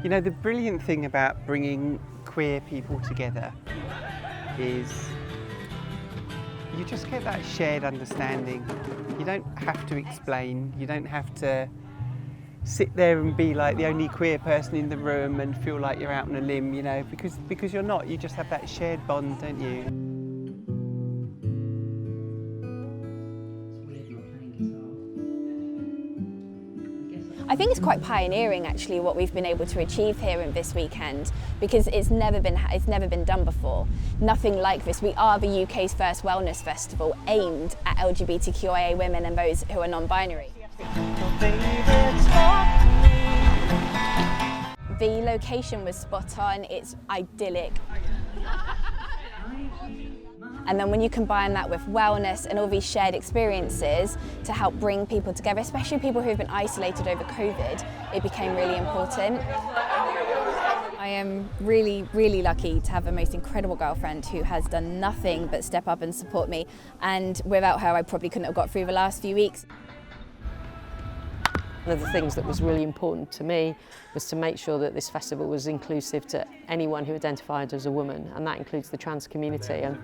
You know, the brilliant thing about bringing queer people together is you just get that shared understanding. You don't have to explain, you don't have to sit there and be like the only queer person in the room and feel like you're out on a limb, you know, because you're not. You just have that shared bond, don't you? I think it's quite pioneering actually what we've been able to achieve here in this weekend, because it's never been done before. Nothing like this. We are the UK's first wellness festival aimed at LGBTQIA women and those who are non-binary. The location was spot on, it's idyllic. And then when you combine that with wellness and all these shared experiences to help bring people together, especially people who've been isolated over COVID, it became really important. I am really, really lucky to have the most incredible girlfriend who has done nothing but step up and support me. And without her, I probably couldn't have got through the last few weeks. One of the things that was really important to me was to make sure that this festival was inclusive to anyone who identified as a woman, and that includes the trans community. And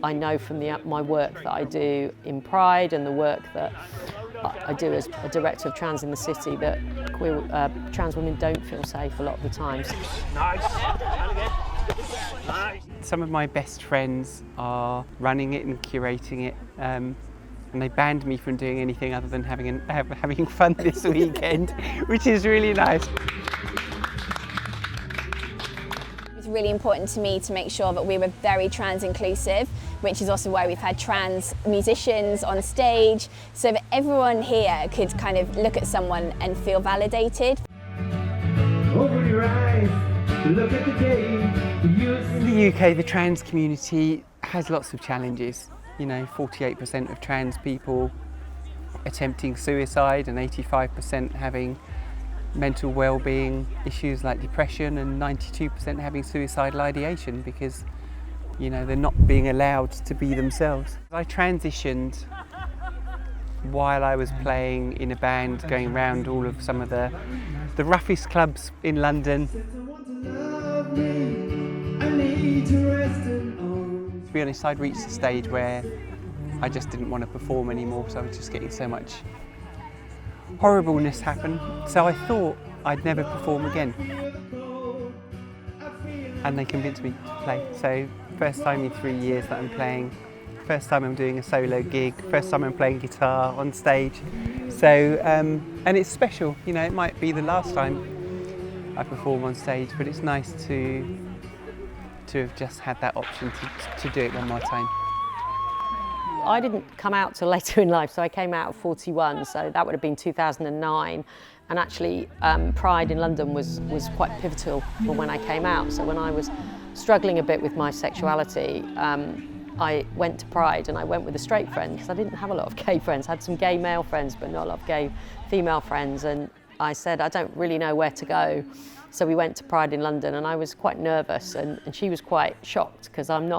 I know from my work that I do in Pride and the work that I do as a director of trans in the city that trans women don't feel safe a lot of the times. Some of my best friends are running it and curating it. And they banned me from doing anything other than having fun this weekend, which is really nice. It's really important to me to make sure that we were very trans inclusive, which is also why we've had trans musicians on stage, so that everyone here could kind of look at someone and feel validated. Open your eyes, look at the day. In the UK, the trans community has lots of challenges. You know, 48% of trans people attempting suicide and 85% having mental well-being issues like depression, and 92% having suicidal ideation because, you know, they're not being allowed to be themselves. I transitioned while I was playing in a band, going around all of some of the roughest clubs in London. To be honest, I'd reached a stage where I just didn't want to perform anymore, so I was just getting so much horribleness happen. So I thought I'd never perform again. And they convinced me to play. So first time in 3 years that I'm playing, first time I'm doing a solo gig, first time I'm playing guitar on stage. So, and it's special, you know, it might be the last time I perform on stage, but it's nice to have just had that option to do it one more time. I didn't come out till later in life, so I came out at 41, so that would have been 2009. And actually, Pride in London was quite pivotal for when I came out. So when I was struggling a bit with my sexuality, I went to Pride, and I went with a straight friend because I didn't have a lot of gay friends. I had some gay male friends, but not a lot of gay female friends. And I said, I don't really know where to go. So we went to Pride in London, and I was quite nervous, and she was quite shocked because I'm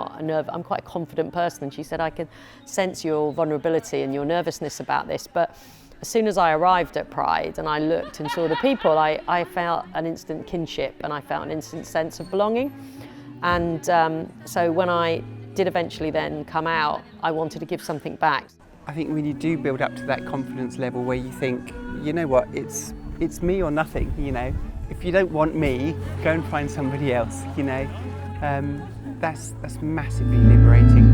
quite a confident person, and she said, I can sense your vulnerability and your nervousness about this. But as soon as I arrived at Pride and I looked and saw the people, I felt an instant kinship, and I felt an instant sense of belonging. And so when I did eventually then come out, I wanted to give something back. I think when you do build up to that confidence level where you think, you know what, it's me or nothing, you know. If you don't want me, go and find somebody else, you know. That's massively liberating.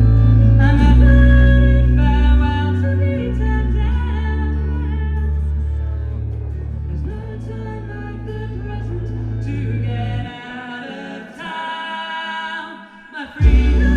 Freedom.